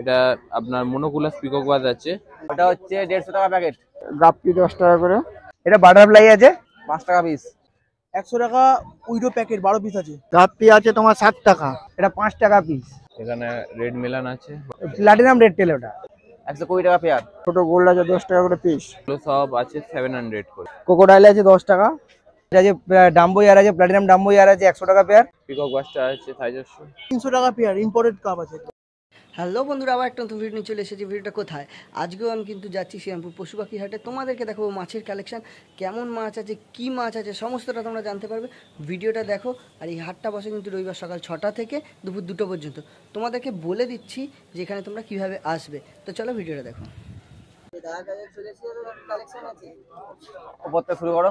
এটা আপনার মনোকুলাস পিকক বাজ আছে, ওটা হচ্ছে 150 টাকা প্যাকেট। গাপ্পি 10 টাকা করে। এটা বাটারফ্লাই আছে 5 টাকা পিস। 100 টাকা উইডো প্যাকেট 12 পিস আছে। গাপ্পি আছে তোমার 60 টাকা, এটা 5 টাকা পিস। এখানে রেড মেলান আছে, প্লাটিনাম রেড টেল, ওটা 120 টাকা পেয়ার। ছোট গোল্ড আছে 10 টাকা করে পিস। এগুলো সব আছে 700 করে। ক্রোকোডাইল আছে 10 টাকা। এটা যে ডাম্বো ইয়ার আছে, প্লাটিনাম ডাম্বো ইয়ার আছে 100 টাকা পেয়ার। পিকক বাজটা আছে 450। 300 টাকা পেয়ার ইম্পোর্টেড কাপ আছে। হ্যালো বন্ধুরা, আবার একটা নতুন ভিডিও নিয়ে চলে এসেছি। ভিডিওটা কোথায়? আজকেও আমি কিন্তু যাচ্ছি শ্রীরামপুর পশু পাখি হাটে। তোমাদেরকে দেখাবো মাছের কালেকশন, কেমন মাছ আছে, কি মাছ আছে, সমস্তটা তোমরা জানতে পারবে। ভিডিওটা দেখো। আর এই হাটটা বসে কিন্তু রবিবার সকাল 6টা থেকে দুপুর 2টো পর্যন্ত। তোমাদেরকে বলে দিচ্ছি যে এখানে তোমরা কীভাবে আসবে। তো চলো ভিডিওটা দেখো। উপর থেকে শুরু করো।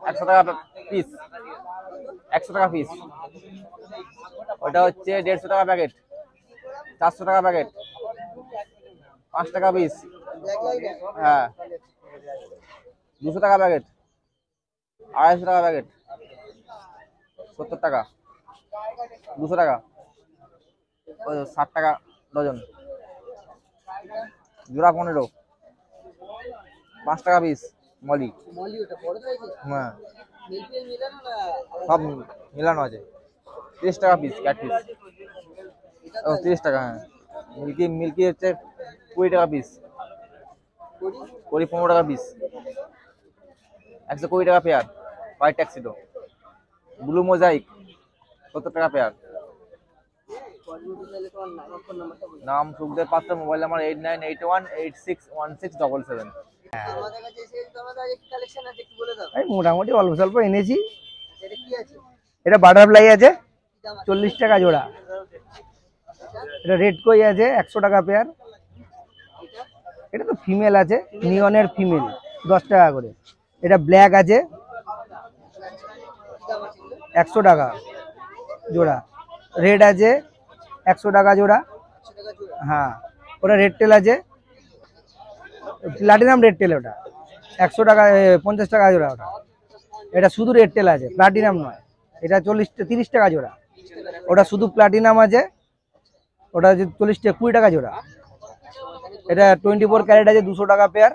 100 টাকা পিস, 100 টাকা পিস। ওটা হচ্ছে 150 টাকা প্যাকেট, 400 টাকা প্যাকেট, 5 টাকা পিস। হ্যাঁ, 200 টাকা প্যাকেট, 250 টাকা প্যাকেট, 70 টাকা, 200 টাকা, 60 টাকা ডজন, জোড়া 15, 5 টাকা পিস। মলি, হ্যাঁ সব মিলানো আছে। 30 টাকা পিস ক্যাট পিস, 30 টাকা। হ্যাঁ, মিল্কি হচ্ছে 20 টাকা পিস, 15 টাকা পিস, 120 টাকা pair. White tuxedo, blue mosaic 70 টাকা পেয়ার। নাম সুখদেব পাত্র, মোবাইল নাম্বার 8981861677। মোটামুটি অল্প স্বল্প এনেছি। এটা বাটারফ্লাই আছে 40 টাকা জোড়া। এটা রেড কই আছে 100 টাকা পেয়ার। এটা তো ফিমেল আছে, নিয়নের ফিমেল 10 টাকা করে। এটা ব্ল্যাক আছে 100 টাকা জোড়া। রেড আছে 100 টাকা জোড়া। হ্যাঁ, ওটা রেড টেল আছে, প্লাটিনাম রেড টেল, ওটা 100 টাকা 50 টাকা জোড়া ওটা। এটা শুধু রেড টেল আছে, প্লাটিনাম নয়। এটা 30 টাকা জোড়া। ওটা শুধু প্লাটিনাম আছে, ওটা 20 টাকা জোড়া। এটা 24 ক্যারেট আছে 200 টাকা পেয়ার।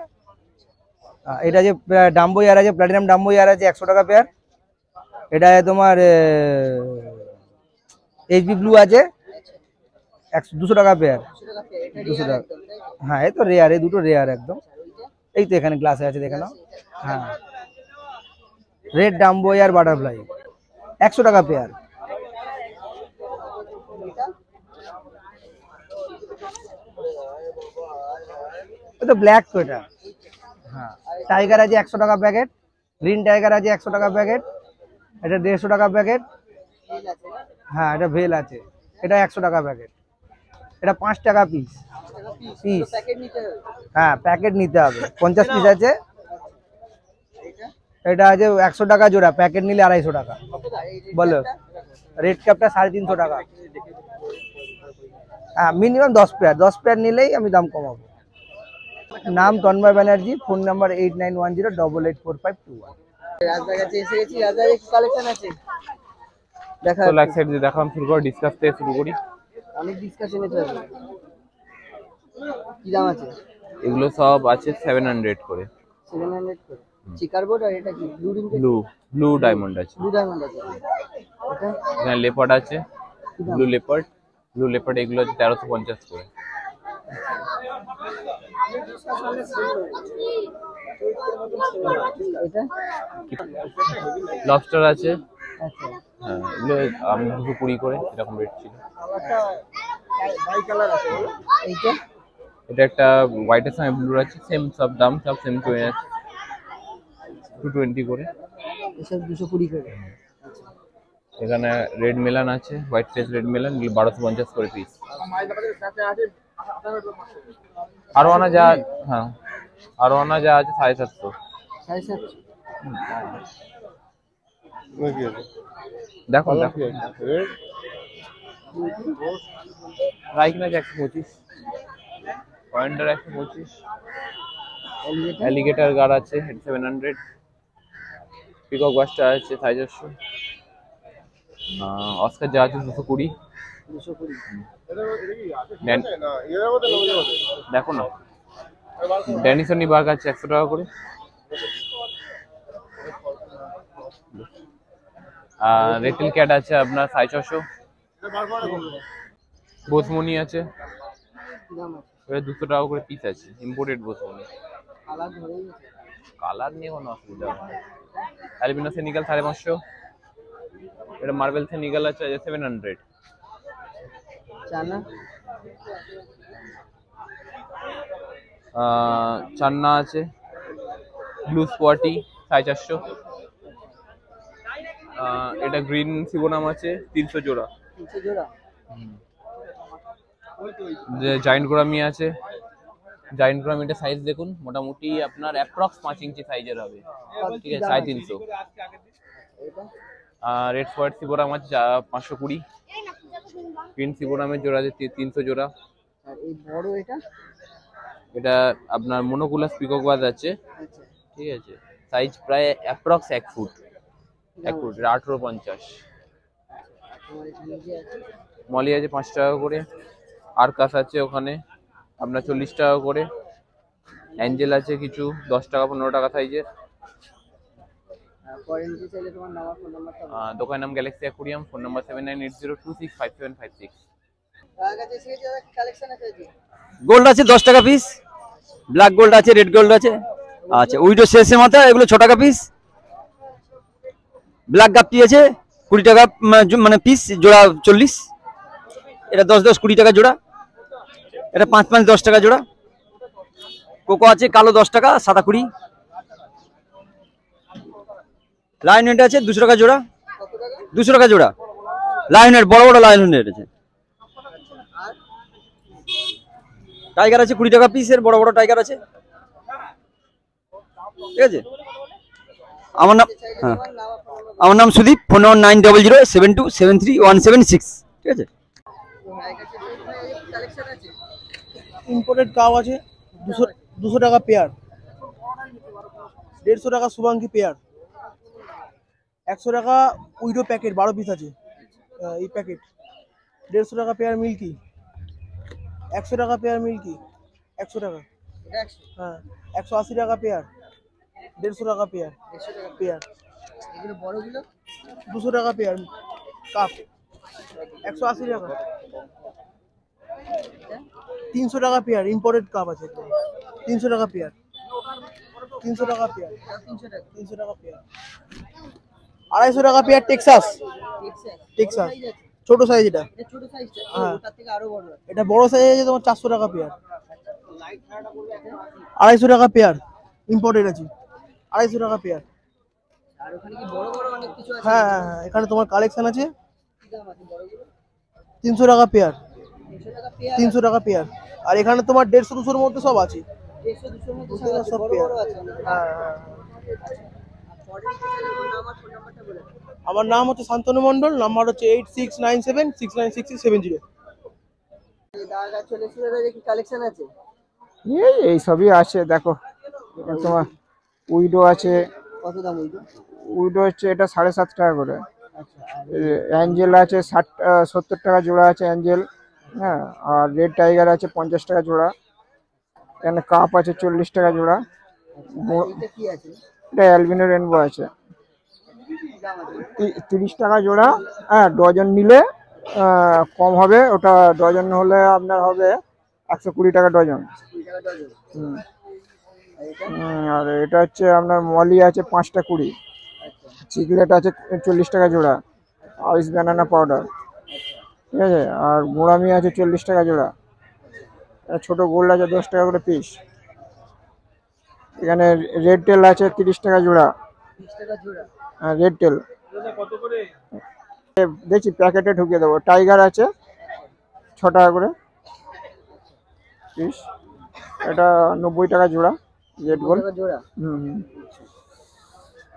এটা যে ডাম্বো ইয়ার আছে, প্লাটিনাম ডাম্বো ইয়ার আছে 100 টাকা পেয়ার। এটা তোমার এইচবি ব্লু আছে 200 টাকা পেয়ার, 200 টাকা। হ্যাঁ, এই তো রেয়ার, এই দুটো রেয়ার একদম। এই তো এখানে গ্লাসে আছে, দেখে নাও। হ্যাঁ, রেড ডাম্বো ইয়ার বাটারফ্লাই 100 টাকা পেয়ার। তো ব্ল্যাক তো এটা। হ্যাঁ, টাইগার আছে 100 টাকা প্যাকেট। গ্রিন টাইগার আছে 100 টাকা প্যাকেট। এটা 150 টাকা প্যাকেট। হ্যাঁ, এটা ভেল আছে, এটা 100 টাকা প্যাকেট। এটা 5 টাকা পিস পিস। হ্যাঁ, প্যাকেট নিতে হবে, 50 পিস আছে। এটা আছে 100 টাকা জোড়া, প্যাকেট নিলে 250 টাকা। বলো, রেড ক্যাপটা 350 টাকা। হ্যাঁ, মিনিমাম 10 পেয়ার, 10 পেয়ার নিলেই আমি দাম কমাবো। নাম তন্ময় ব্যানার্জি, ফোন নাম্বার 8910884521। রাজবাগাতে এসে গেছি। রাজবাগে কি কালেকশন আছে দেখা? তো লাইক সাইড দিয়ে দেখাম, শুরু করি, ডিসকাস থেকে শুরু করি। অনেক ডিসকাশনে চলবে। কি দাম আছে? এগুলো সব আছে 700 করে। 700 করে। চিকার বোর্ড। আর এটা কি ব্লু ডায়মন্ড আছে। ব্লু ডায়মন্ড আছে। এটা এখানে লেপার্ড আছে, ব্লু লেপার্ড এগুলো আছে 1350 করে। এটা লবস্টার আছে। আচ্ছা, হ্যাঁ, এগুলো আমি 220 করে, এরকম রেট ছিল। এইটা এটা একটা হোয়াইটের সঙ্গে ব্লু আছে, সেম সব দাম, সব সেম 220 করে। এসব 220 করে। এখানে রেড মেলান আছে, হোয়াইট ফেস রেড মেলান, 1250 করে পিস। আরোয়ানা যা, হ্যাঁ আরোয়ানা যা আছে 750। 750। দেখো রাইকিনা 125, পয়েন্টার 125, অ্যালিগেটর গার্ড আছে 700, পিকক বাস্টার আছে 450, অস্কার যা আছে 220, ড্যান- দেখো না, ড্যানিসনি বার্গ আছে 100 টাকা করে। রেটেল ক্যাট আছে আপনার 650। বোসমনি আছে, এটা 200 টাকা করে পিস আছে, ইম্পোর্টেড বোসমনি। কালার নিয়ে কোনো অসুবিধা নেই। অ্যালবিনো সেনিগাল 550। এটা মার্বেল সেনিগাল আছে 700। চান্না আছে ব্লু স্পটি 450। এটা গ্রিন সিবোনাম আছে 300 জোড়া। জায়েন্ট গোরামি আছে, জায়েন্ট গোরামিটা সাইজ দেখুন, মোটামুটি আপনার অ্যাপ্রক্স 5 ইঞ্চি সাইজের হবে, ঠিক আছে, 350। রেড স্পট সিবোরাম আছে 520। গ্রিন সিবোরামের জোড়া আছে 300 জোড়া। এটা আপনার মোনোকুলাস পিকক বাজ আছে, ঠিক আছে, সাইজ প্রায় অ্যাপ্রক্স 1 ফুট। এটা 1850। মলি আছে 5 টাকা করে। আরকাস আছে ওখানে আপনার 40 টাকা করে। অ্যাঞ্জেল আছে কিছু 10 টাকা 15 টাকা সাইজের। দোকানের নাম Galaxy aquarium, phone number 7980265756। Gold আছে 10 টাকা পিস, ব্ল্যাক গোল্ড আছে, রেড গোল্ড আছে। আচ্ছা, উইডো শেষে মাথা এগুলো 6 টাকা পিস। ব্ল্যাক গাপ্পি আছে 20 টাকা মানে পিস, জোড়া 40। এটা 10-10 20 টাকা জোড়া। এটা 5-5 10 টাকা জোড়া। কোকো আছে কালো 10 টাকা, সাদা 20। লাইন হেড আছে 200 টাকা জোড়া, 200 টাকা জোড়া। লাইন হেড বড় বড় লাইন হেড আছে। টাইগার আছে 20 টাকা পিসের, বড় বড় টাইগার আছে, ঠিক আছে। আমার নাম, হ্যাঁ, আমার নাম সুদীপ। ফোন নাম্বার 9007273176, ঠিক আছে। ইম্পোর্টেড কাপ আছে 200 টাকা পেয়ার, 150 টাকা শুভাঙ্কি পেয়ার, 100 টাকা উইডো প্যাকেট 12 পিস আছে। এই প্যাকেট 150 টাকা পেয়ার মিল্কি, 100 টাকা পেয়ার মিল্কি, 100 টাকা। হ্যাঁ, 180 টাকা পেয়ার, 150 টাকা পেয়ার পেয়ার। 200 টাকা পেয়ার কাপ, 180 টাকা। 300 টাকা পেয়ার ইম্পোর্টেড কাপ আছে, 300 টাকা পেয়ার, 300 টাকা পেয়ার, 300 টাকা পেয়ার। 250 টাকা পেয়ার টেক্সাস, টেক্সাস ছোট সাইজ। এটা হ্যাঁ, এটা বড় সাইজ আছে তোমার 400 টাকা পেয়ার। 250 টাকা পেয়ার ইম্পোর্টেড আছে, 250 টাকা পেয়ার। হ্যাঁ হ্যাঁ হ্যাঁ, এখানে তোমার কালেকশন আছে। 300 টাকা পেয়ার, 300 টাকা পেয়ার। আর এখানে তোমার 150-200-র মধ্যে সব আছে, সব পেয়ার। হ্যাঁ হ্যাঁ। আমার নাম হচ্ছে শান্তনু মন্ডল, নাম্বার হচ্ছে 8697696670। এই সবই আছে দেখো। তোমার উইডো আছে, উইডো হচ্ছে এটা 7.5 টাকা করে। অ্যাঞ্জেল আছে 70 টাকা জোড়া আছে অ্যাঞ্জেল, হ্যাঁ। আর রেড টাইগার আছে 50 টাকা জোড়া। এখানে কাপ আছে 40 টাকা জোড়া। এটা অ্যালবিনো রেনবো আছে 30 টাকা জোড়া। হ্যাঁ, ডজন নিলে কম হবে, ওটা ডজন হলে আপনার হবে 120 টাকা ডজন। আর এটা হচ্ছে আপনার মলি আছে 5টা 20। চিকলেট আছে 40 টাকা জোড়া, আইস ব্যানানা পাউডার, ঠিক আছে। আর গোড়ামি আছে 40 টাকা জোড়া। ছোট গোল্ড আছে 10 টাকা করে পিস। এখানে রেড টেল আছে 30 টাকা জোড়া। হ্যাঁ, রেড টেল দেখছি প্যাকেটে ঢুকিয়ে দেবো। টাইগার আছে 6 টাকা করে পিস। এটা 90 টাকা জোড়া, রেড গোল্ড।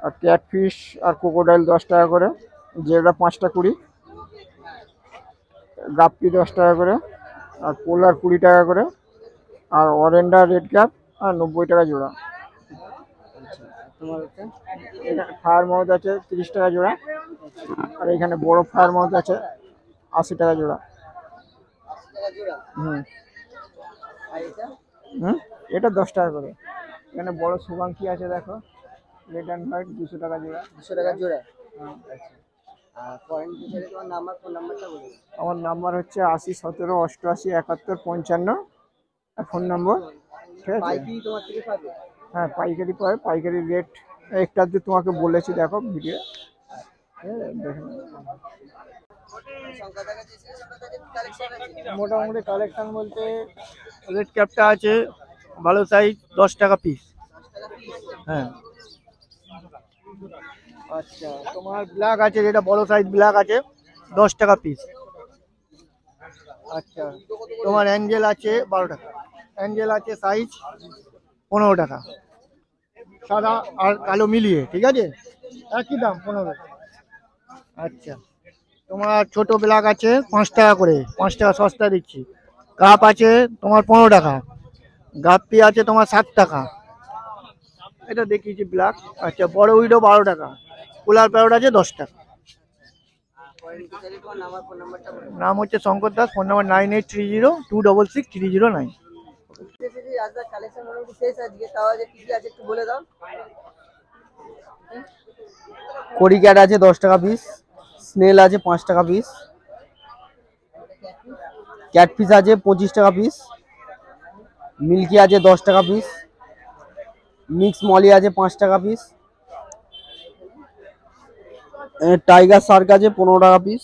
আর ক্যাটফিশ আর ক্রোকোডাইল 10 টাকা করে। যেটা 5টা 20। গাপ্পি 10 টাকা করে। আর পোলার 20 টাকা করে। আর অরেন্ডা রেড ক্যাপ আর 90 টাকা জোড়া। ফায়ার মাউথ আছে 30 টাকা জোড়া। আর এখানে বড় ফায়ার মাউথ আছে 80 টাকা জোড়া। হুম আর এটা হুম এটা 10 টাকা করে। এখানে বড় শুভাঙ্কি আছে দেখো, রেড অ্যান্ড হোয়াইট 200 টাকা জোড়া। 200 টাকা জোড়া। হ্যাঁ। আচ্ছা, আর ফরেন ডিটেলে তোমার নাম্বার, ফোন নাম্বারটা বলে দাও। আমার নাম্বার হচ্ছে 80 17 88 71 55 ফোন নম্বর, ঠিক আছে? পাইকারি তোমার থেকে পাবে? হ্যাঁ পাইকারি পাবে, পাইকারি রেট একটা যে তোমাকে বলেছি দেখো ভিডিও, দেখে নাও। সংখ্যাটা কাছে এসে সংখ্যাটা কালেকশন আছে। মোটামুটি কালেকশন বলতে রেড ক্যাপটা আছে ভালো সাইজ, 10 টাকা পিস। হ্যাঁ। আচ্ছা, তোমার ব্ল্যাক আছে, যেটা বড় সাইজ ব্ল্যাক আছে 10 টাকা পিস। আচ্ছা, তোমার অ্যাঞ্জেল আছে 12 টাকা। অ্যাঞ্জেল আছে সাইজ 15 টাকা, সাদা আর কালো মিলিয়ে, ঠিক আছে? একই দাম 15। আচ্ছা, তোমার ছোট ব্ল্যাক আছে 5 টাকা করে, 5 টাকা সস্তা দিচ্ছি। কাপ আছে তোমার 15 টাকা, গাপ্পি আছে তোমার 7 টাকা। এটা দেখিয়েছি ব্ল্যাক। আচ্ছা, বড় উইডো 12 টাকা, কুলার প্যারোট আছে 10 টাকা। ফরেন ডিটেলে তোমার নাম্বার, ফোন নাম্বারটা বলে দাও। নাম হচ্ছে শঙ্কর দাস, ফোন নাম্বার 9830266309। রাজদার কালেকশন মোটামুটি শেষ আজকে, তাও আজকে কি কি আছে একটু বলে দাও। কড়ি ক্যাট আছে 10 টাকা পিস, স্নেল আছে 5 টাকা পিস, ক্যাটফিস আছে 25 টাকা পিস, মিল্কি আছে 10 টাকা পিস, মিক্স মলি আছে 5 টাকা পিস, টাইগার শার্ক আছে 15 টাকা পিস,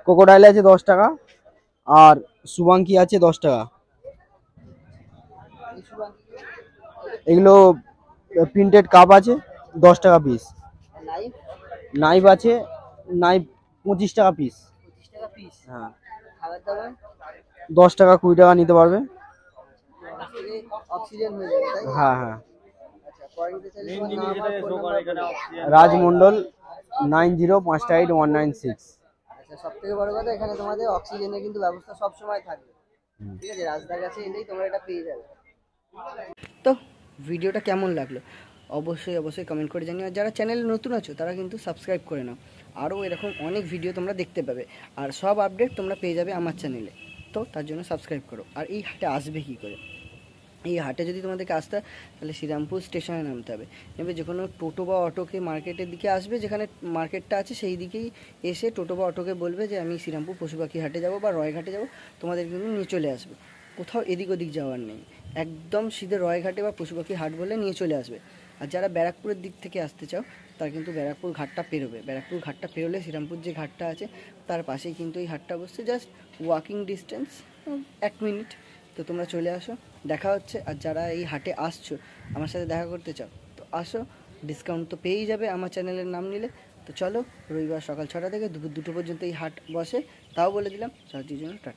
ক্রোকোডাইল আছে 10 টাকা, আর শুভাঙ্কি আছে 10 টাকা। এগুলো প্রিন্টেড কাপ আছে 10 টাকা পিস, লাইভ নাইফ আছে, নাইফ 25 টাকা পিস। 25 টাকা পিস। হ্যাঁ, খাবার দাবার 10 টাকা 20 টাকা নিতে পারবে। অক্সিজেন হয়ে যাবে, তাই? হ্যাঁ হ্যাঁ। আচ্ছা, ফরেন ডিটেলে তোমার নাম্বার, ফোন নাম্বার বলে দাও। রাজমন্ডল 90581996। আচ্ছা, সব থেকে বড় কথা এখানে তোমাদের অক্সিজেনের কিন্তু ব্যবস্থা সব সময় থাকবে, ঠিক আছে? রাজদার কাছে এলেই তোমরা এটা পেয়ে যাবে। তো ভিডিওটা কেমন লাগলো অবশ্যই অবশ্যই কমেন্ট করে জানিও। আর যারা চ্যানেলে নতুন আছো তারা কিন্তু সাবস্ক্রাইব করে নাও, আরও এরকম অনেক ভিডিও তোমরা দেখতে পাবে, আর সব আপডেট তোমরা পেয়ে যাবে আমার চ্যানেলে। তো তার জন্য সাবস্ক্রাইব করো। আর এই হাটে আসবে কী করে? এই হাটে যদি তোমাদেরকে আসতে হয় তাহলে শ্রীরামপুর স্টেশনে নামতে হবে, নেবে যে কোনো টোটো বা অটোকে মার্কেটের দিকে আসবে, যেখানে মার্কেটটা আছে সেই দিকেই এসে টোটো বা অটোকে বলবে যে আমি শ্রীরামপুর পশুপাখি হাটে যাব বা রয়ঘাটে যাব, তোমাদের কিন্তু নিয়ে চলে আসবে। কোথাও এদিক ওদিক যাওয়ার নেই, একদম সিধে রয়ঘাটে বা পশুপাখি হাট বলে নিয়ে চলে আসবে। আর যারা ব্যারাকপুরের দিক থেকে আসতে চাও তারা কিন্তু ব্যারাকপুর ঘাটটা পেরোবে, ব্যারাকপুর ঘাটটা পেরোলে শ্রীরামপুর যে ঘাটটা আছে তার পাশেই কিন্তু এই হাটটা বসছে, জাস্ট ওয়াকিং ডিস্টেন্স 1 মিনিট। তো তোমরা চলে আসো, দেখা হচ্ছে। আর যারা এই হাটে আসছো আমার সাথে দেখা করতে চাও তো আসো, ডিসকাউন্ট তো পেয়েই যাবে আমার চ্যানেলের নাম নিলে। তো চলো, রবিবার সকাল 6টা থেকে দুপুর 2টো পর্যন্ত এই হাট বসে, তাও বলে দিলাম। সাহায্যের জন্য টাটা।